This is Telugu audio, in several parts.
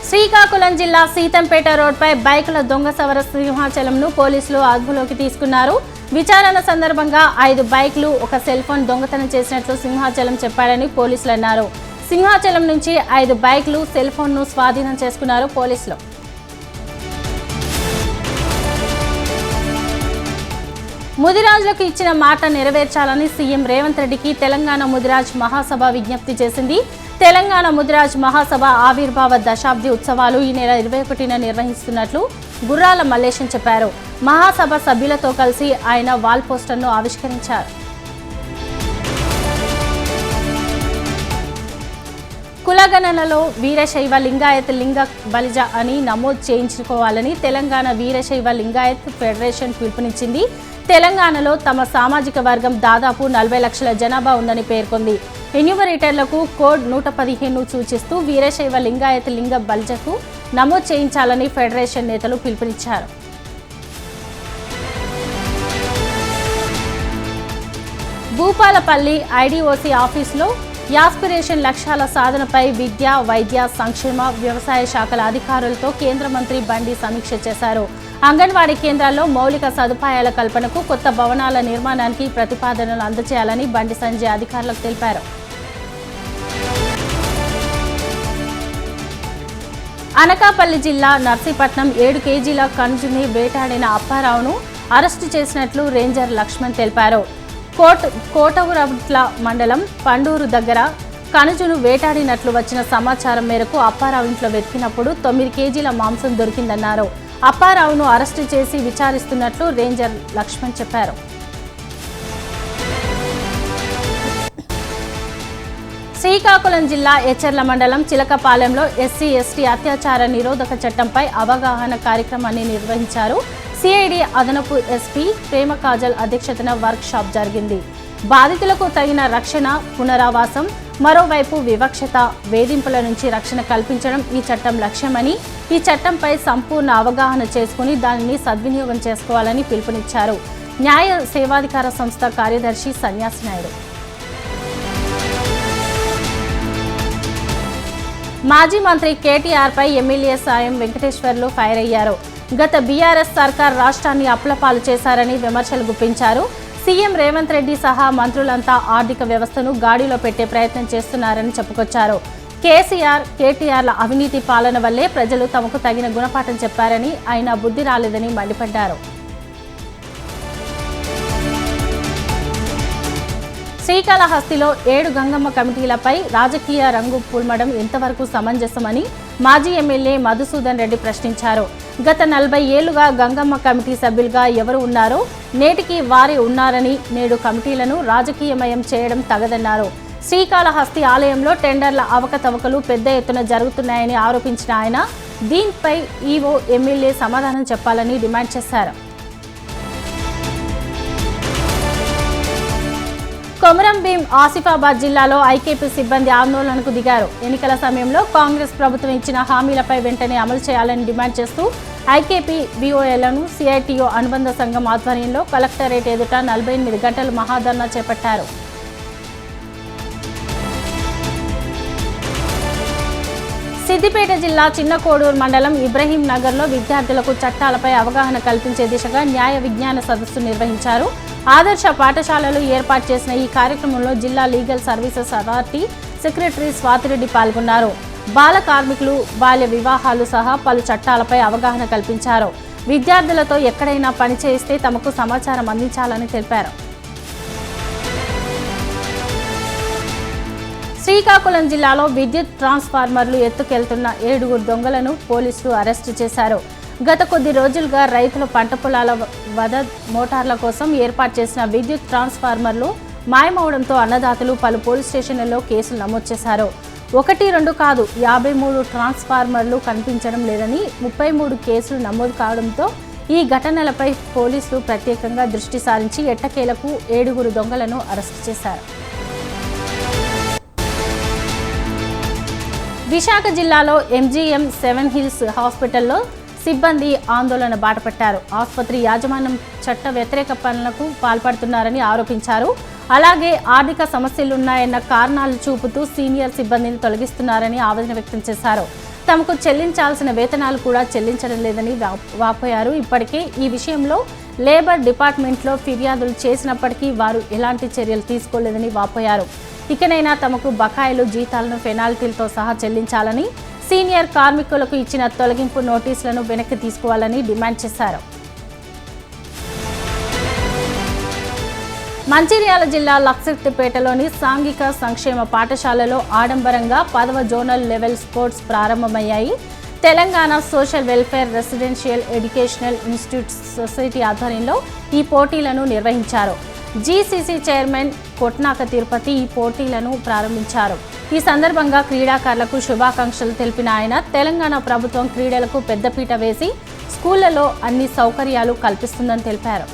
శ్రీకాకుళం జిల్లా సీతంపేట రోడ్పై బైకుల దొంగ సవర సింహాచలంను పోలీసులు అదుపులోకి తీసుకున్నారు. విచారణ సందర్భంగా 5 బైకులు, ఒక సెల్ ఫోన్ దొంగతనం చేసినట్లు సింహాచలం చెప్పాడని పోలీసులు అన్నారు. సింహాచలం నుంచి 5 బైకులు, సెల్ ఫోన్ను స్వాధీనం చేసుకున్నారు పోలీసులు. ముదిరాజులకు ఇచ్చిన మాట నెరవేర్చాలని సీఎం రేవంత్ రెడ్డికి తెలంగాణ ముదిరాజ్ మహాసభ విజ్ఞప్తి చేసింది. తెలంగాణ ముదిరాజ్ మహాసభ ఆవిర్భావ దశాబ్ది ఉత్సవాలు ఈ నెల 21న నిర్వహిస్తున్నట్లు గుర్రాల మల్లేశం చెప్పారు. మహాసభ సభ్యులతో కలిసి ఆయన వాల్ పోస్టర్ను ఆవిష్కరించారు. కులగణనలో వీరశైవ లింగాయత్ లింగ బలిజ అని నమోదు చేయించుకోవాలని తెలంగాణ వీరశైవ లింగాయత్ ఫెడరేషన్ పిలుపునిచ్చింది. తెలంగాణలో తమ సామాజిక వర్గం దాదాపు 40 లక్షల జనాభా ఉందని పేర్కొంది. ఎన్యూమరేటర్లకు కోడ్ 115 సూచిస్తూ వీరశైవ లింగాయత్ లింగ బలిజకు నమోదు చేయించాలని ఫెడరేషన్ నేతలు పిలుపునిచ్చారు. భూపాలపల్లి ఐడీఓసీ ఆఫీసులో యాస్పిరేషన్ లక్ష్యాల సాధనపై విద్య, వైద్య, సంక్షేమ, వ్యవసాయ శాఖల అధికారులతో కేంద్ర మంత్రి బండి సమీక్ష చేశారు. అంగన్వాడీ కేంద్రాల్లో మౌలిక సదుపాయాల కల్పనకు, కొత్త భవనాల నిర్మాణానికి ప్రతిపాదనలు అందజేయాలని బండి సంజయ్ అధికారులకు తెలిపారు. అనకాపల్లి జిల్లా నర్సీపట్నం 7 కేజీల కనుజుని వేటాడిన అప్పారావును అరెస్టు చేసినట్లు రేంజర్ లక్ష్మణ్ తెలిపారు. కోటగురట్ల మండలం పండూరు దగ్గర కనుజును వేటాడినట్లు వచ్చిన సమాచారం మేరకు అప్పారావు ఇంట్లో వెతికినప్పుడు 9 కేజీల మాంసం దొరికిందన్నారు. అప్పారావును అరెస్టు చేసి విచారిస్తున్నట్లు రేంజర్ లక్ష్మణ్ చెప్పారు. శ్రీకాకుళం జిల్లా ఎచ్చెర్ల మండలం చిలకపాలెంలో ఎస్సీ/ఎస్టీ అత్యాచార నిరోధక చట్టంపై అవగాహన కార్యక్రమాన్ని నిర్వహించారు. సిఐడి అదనపు ఎస్పీ ప్రేమ కాజల్ అధ్యక్షతన వర్క్ షాప్ జరిగింది. బాధితులకు తగిన రక్షణ, పునరావాసం, మరోవైపు వివక్షత, వేధింపుల నుంచి రక్షణ కల్పించడం ఈ చట్టం లక్ష్యమని, ఈ చట్టంపై సంపూర్ణ అవగాహన చేసుకుని దానిని సద్వినియోగం చేసుకోవాలని పిలుపునిచ్చారు. న్యాయ సేవాధికార సంస్థ కార్యదర్శి సన్యాసి నాయుడు. మాజీ మంత్రి కేటీఆర్పై ఎమ్మెల్యే సాయం వెంకటేశ్వర్లు ఫైర్ అయ్యారు. గత బీఆర్ఎస్ సర్కార్ రాష్ట్రాన్ని అప్పులపాలు చేశారని విమర్శలు గుప్పించారు. సీఎం రేవంత్ రెడ్డి సహా మంత్రులంతా ఆర్థిక వ్యవస్థను గాడిలో పెట్టే ప్రయత్నం చేస్తున్నారని చెప్పుకొచ్చారు. కేసీఆర్, కేటీఆర్ల అవినీతి పాలన వల్లే ప్రజలు తమకు తగిన గుణపాఠం చెప్పారని, ఆయన బుద్ధి రాలేదని మండిపడ్డారు. శ్రీకాళహస్తిలో 7 గంగమ్మ కమిటీలపై రాజకీయ రంగు పుల్మడం ఎంతవరకు సమంజసమని మాజీ ఎమ్మెల్యే మధుసూదన్ రెడ్డి ప్రశ్నించారు. గత 40 ఏళ్లుగా గంగమ్మ కమిటీ సభ్యులుగా ఎవరు ఉన్నారో నేటికి వారే ఉన్నారని, నేడు కమిటీలను రాజకీయమయం చేయడం తగదన్నారు. శ్రీకాళహస్తి ఆలయంలో టెండర్ల అవకతవకలు పెద్ద ఎత్తున జరుగుతున్నాయని ఆరోపించిన ఆయన దీనిపై ఈవో, ఎమ్మెల్యే సమాధానం చెప్పాలని డిమాండ్ చేశారు. కొమరం భీం ఆసిఫాబాద్ జిల్లాలో ఐకేపీ సిబ్బంది ఆందోళనకు దిగారు. ఎన్నికల సమయంలో కాంగ్రెస్ ప్రభుత్వం ఇచ్చిన హామీలపై వెంటనే అమలు చేయాలని డిమాండ్ చేస్తూ ఐకేపీ బీఓఏలను సిఐటియు అనుబంధ సంఘం ఆధ్వర్యంలో కలెక్టరేట్ ఎదుట 48 గంటలు మహాధర్నా చేపట్టారు. సిద్దిపేట జిల్లా చిన్నకోడూరు మండలం ఇబ్రహీం నగర్లో విద్యార్థులకు చట్టాలపై అవగాహన కల్పించే దిశగా న్యాయ విజ్ఞాన సదస్సు నిర్వహించారు. ఆదర్శ పాఠశాలలు ఏర్పాటు చేసిన ఈ కార్యక్రమంలో జిల్లా legal services authority secretary Swathi Reddy పాల్గొన్నారు. బాల కార్మికులు, బాల్య వివాహాలు సహా పలు చట్టాలపై అవగాహన కల్పించారు. విద్యార్థులతో ఎక్కడైనా పని చేయిస్తే తమకు సమాచారం అందించాలని తెలిపారు. శ్రీకాకుళం జిల్లాలో విద్యుత్ ట్రాన్స్ఫార్మర్లు ఎత్తుకెళ్తున్న 7 దొంగలను పోలీసులు అరెస్టు చేశారు. గత కొద్ది రోజులుగా రైతుల పంట పొలాల వద్ద మోటార్ల కోసం ఏర్పాటు చేసిన విద్యుత్ ట్రాన్స్ఫార్మర్లు మాయమవడంతో అన్నదాతలు పలు పోలీస్ స్టేషన్లలో కేసులు నమోదు చేశారు. 1-2 కాదు, 53 ట్రాన్స్ఫార్మర్లు కనిపించడం లేదని 33 కేసులు నమోదు కావడంతో ఈ ఘటనలపై పోలీసులు ప్రత్యేకంగా దృష్టి సారించి ఎట్టకేలకు 7 దొంగలను అరెస్టు చేశారు. విశాఖ జిల్లాలో ఎంజీఎం 7 హిల్స్ హాస్పిటల్లో సిబ్బంది ఆందోళన బాటపట్టారు. ఆసుపత్రి యాజమాన్యం చట్ట వ్యతిరేక పనులకు పాల్పడుతున్నారని ఆరోపించారు. అలాగే ఆర్థిక సమస్యలున్నాయన్న కారణాలు చూపుతూ సీనియర్ సిబ్బందిని తొలగిస్తున్నారని ఆవేదన వ్యక్తం చేశారు. తమకు చెల్లించాల్సిన వేతనాలు కూడా చెల్లించడం లేదని వాపోయారు. ఇప్పటికే ఈ విషయంలో లేబర్ డిపార్ట్మెంట్లో ఫిర్యాదులు చేసినప్పటికీ వారు ఎలాంటి చర్యలు తీసుకోలేదని వాపోయారు. ఇకనైనా తమకు బకాయిలు, జీతాలను పెనాల్టీలతో సహా చెల్లించాలని, సీనియర్ కార్మికులకు ఇచ్చిన తొలగింపు నోటీసులను వెనక్కి తీసుకోవాలని డిమాండ్ చేశారు. మంచిర్యాల జిల్లా లక్సెట్టిపేటలోని సాంఘిక సంక్షేమ పాఠశాలలో ఆడంబరంగా 10వ జోనల్ లెవెల్ స్పోర్ట్స్ ప్రారంభమయ్యాయి. Telangana social welfare residential educational institute society ఆధ్వర్యంలో ఈ పోటీలను నిర్వహించారు. జీసీసీ చైర్మన్ కొట్నాక తిరుపతి ఈ పోటీలను ప్రారంభించారు. ఈ సందర్భంగా క్రీడాకారులకు శుభాకాంక్షలు తెలిపిన ఆయన తెలంగాణ ప్రభుత్వం క్రీడలకు పెద్దపీట వేసి స్కూళ్లలో అన్ని సౌకర్యాలు కల్పిస్తుందని తెలిపారు.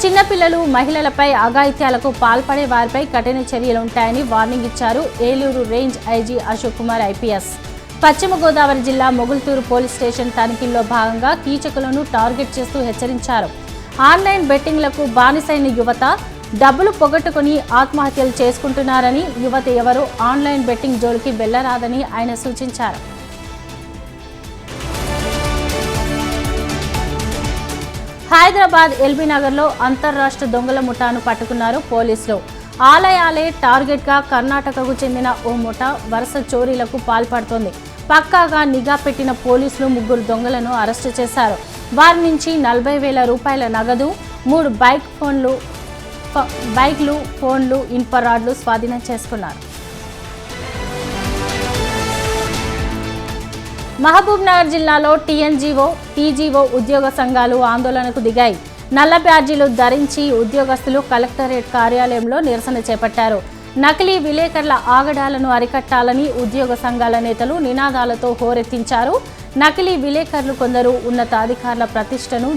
చిన్నపిల్లలు, మహిళలపై అఘాయిత్యాలకు పాల్పడే వారిపై కఠిన చర్యలుంటాయని వార్నింగ్ ఇచ్చారు Eluru range IG Ashok Kumar IPS. పశ్చిమ గోదావరి జిల్లా మొగుల్తూరు పోలీస్ స్టేషన్ తనిఖీల్లో భాగంగా కీచకులను టార్గెట్ చేస్తూ హెచ్చరించారు. ఆన్లైన్ బెట్టింగ్లకు బానిసైన యువత డబ్బులు పొగట్టుకుని ఆత్మహత్యలు చేసుకుంటున్నారని, యువత ఎవరూ ఆన్లైన్ బెట్టింగ్ జోలికి వెళ్లరాదని ఆయన సూచించారు. హైదరాబాద్ ఎల్బీనగర్లో అంతర్రాష్ట్ర దొంగల ముఠాను పట్టుకున్నారు పోలీసులు. ఆలయాలే టార్గెట్గా కర్ణాటకకు చెందిన ఓ ముఠా వరుస చోరీలకు పాల్పడుతోంది. పక్కాగా నిఘా పెట్టిన పోలీసులు 3 దొంగలను అరెస్టు చేశారు. వారి నుంచి 40,000 రూపాయల నగదు, 3 బైక్లు, ఫోన్లు, ఇనుప రాడ్లు స్వాధీనం చేసుకున్నారు. మహబూబ్ నగర్ జిల్లాలో టీఎన్జీఓ, టీజీఓ ఉద్యోగ సంఘాలు ఆందోళనకు దిగాయి. నల్ల బ్యాడ్జీలు ధరించి ఉద్యోగస్తులు కలెక్టరేట్ కార్యాలయంలో నిరసన చేపట్టారు. నకిలీ విలేకరుల ఆగడాలను అరికట్టాలని ఉద్యోగ సంఘాల నేతలు నినాదాలతో హోరెత్తించారు. నకిలీ విలేకరులు కొందరు ఉన్నతాధికారుల ప్రతిష్టను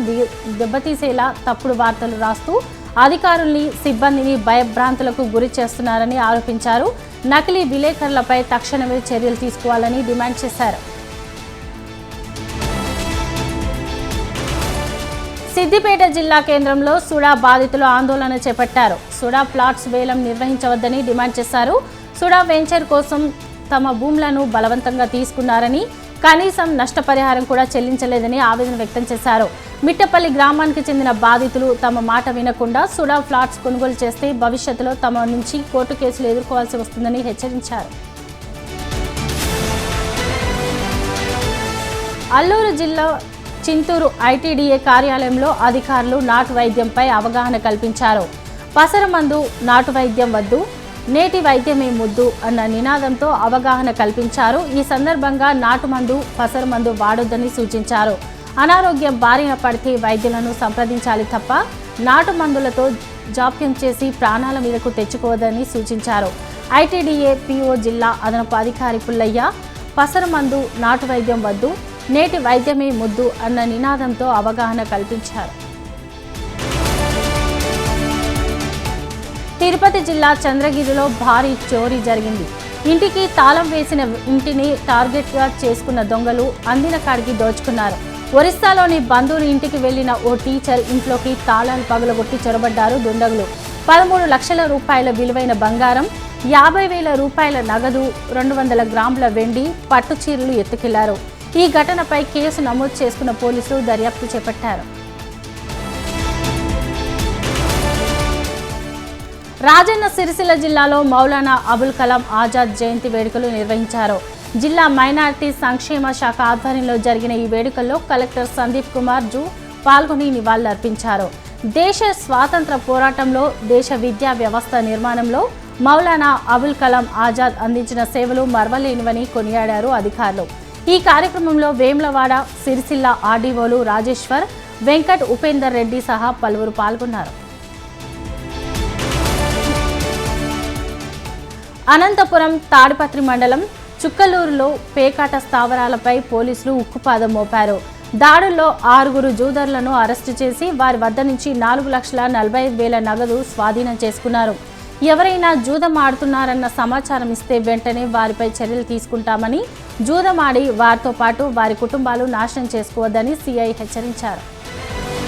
దెబ్బతీసేలా తప్పుడు వార్తలు రాస్తూ అధికారుల్ని, సిబ్బందిని భయభ్రాంతులకు గురి చేస్తున్నారని ఆరోపించారు. నకిలీ విలేకరులపై తక్షణమే చర్యలు తీసుకోవాలని డిమాండ్ చేశారు. సిద్దిపేట జిల్లా కేంద్రంలో సుడా బాధితులు ఆందోళన చేపట్టారు. సుడా ప్లాట్స్ వేలం నిర్వహించవద్దని డిమాండ్ చేశారు. సుడా వెంచర్ కోసం తమ భూములను బలవంతంగా తీసుకున్నారని, కనీసం నష్టపరిహారం కూడా చెల్లించలేదని ఆవేదన వ్యక్తం చేశారు. మిట్టపల్లి గ్రామానికి చెందిన బాధితులు తమ మాట వినకుండా సుడా ఫ్లాట్స్ కొనుగోలు చేస్తే భవిష్యత్తులో తమ నుంచి కోర్టు కేసులు ఎదుర్కోవాల్సి వస్తుందని హెచ్చరించారు. అల్లూరు జిల్లా చింతూరు ఐటీడీఏ కార్యాలయంలో అధికారులు నాటు వైద్యంపై అవగాహన కల్పించారు. పసరమందు నాటు వైద్యం వద్దు, నేటి వైద్యమే ముద్దు అన్న నినాదంతో అవగాహన కల్పించారు. ఈ సందర్భంగా నాటుమందు, పసరమందు వాడొద్దని సూచించారు. అనారోగ్యం బారిన పడితే వైద్యులను సంప్రదించాలి తప్ప నాటు మందులతో జాప్యం చేసి ప్రాణాల మీదకు తెచ్చుకోవద్దని సూచించారు. ఐటీడీఏ పీఓ జిల్లా అదనపు అధికారి పుల్లయ్య పసరమందు, నాటు వైద్యం వద్దు, నేటి వైద్యమే ముద్దు అన్న నినాదంతో అవగాహన కల్పించారు. తిరుపతి జిల్లా చంద్రగిరిలో భారీ చోరీ జరిగింది. ఇంటికి తాళం వేసిన ఇంటిని టార్గెట్గా చేసుకున్న దొంగలు అందిన కాడికి దోచుకున్నారు. ఒరిస్సాలోని బంధువుని ఇంటికి వెళ్లిన ఓ టీచర్ ఇంట్లోకి తాళాలు పగలగొట్టి చొరబడ్డారు దుండగులు. 13 లక్షల రూపాయల విలువైన బంగారం, 50,000 రూపాయల నగదు, 200 గ్రాముల వెండి, పట్టు చీరలు ఎత్తుకెళ్లారు. ఈ ఘటనపై కేసు నమోదు చేసుకున్న పోలీసులు దర్యాప్తు చేపట్టారు. రాజన్న సిరిసిల్ల జిల్లాలో మౌలానా అబుల్ కలాం ఆజాద్ జయంతి వేడుకలు నిర్వహించారు. జిల్లా మైనారిటీ సంక్షేమ శాఖ ఆధ్వర్యంలో జరిగిన ఈ వేడుకల్లో కలెక్టర్ సందీప్ కుమార్ జూ పాల్గొని నివాళులర్పించారు. దేశ స్వాతంత్ర పోరాటంలో, దేశ విద్యా వ్యవస్థ నిర్మాణంలో మౌలానా అబుల్ కలాం ఆజాద్ అందించిన సేవలు మర్వలేనివని కొనియాడారు అధికారులు. ఈ కార్యక్రమంలో వేములవాడ, సిరిసిల్ల ఆర్డీఓలు రాజేశ్వర్, వెంకట్, ఉపేందర్ రెడ్డి సహా పలువురు పాల్గొన్నారు. అనంతపురం తాడిపత్రి మండలం చుక్కలూరులో పేకాట స్థావరాలపై పోలీసులు ఉక్కుపాదం మోపారు. దాడుల్లో 6 జూదర్లను అరెస్టు చేసి వారి వద్ద నుంచి 4,45,000 నగదు స్వాధీనం చేసుకున్నారు. ఎవరైనా జూదం ఆడుతున్నారన్న సమాచారం ఇస్తే వెంటనే వారిపై చర్యలు తీసుకుంటామని, జూదమాడి వారితో పాటు వారి కుటుంబాలు నాశనం చేసుకోవద్దని సీఐ హెచ్చరించారు.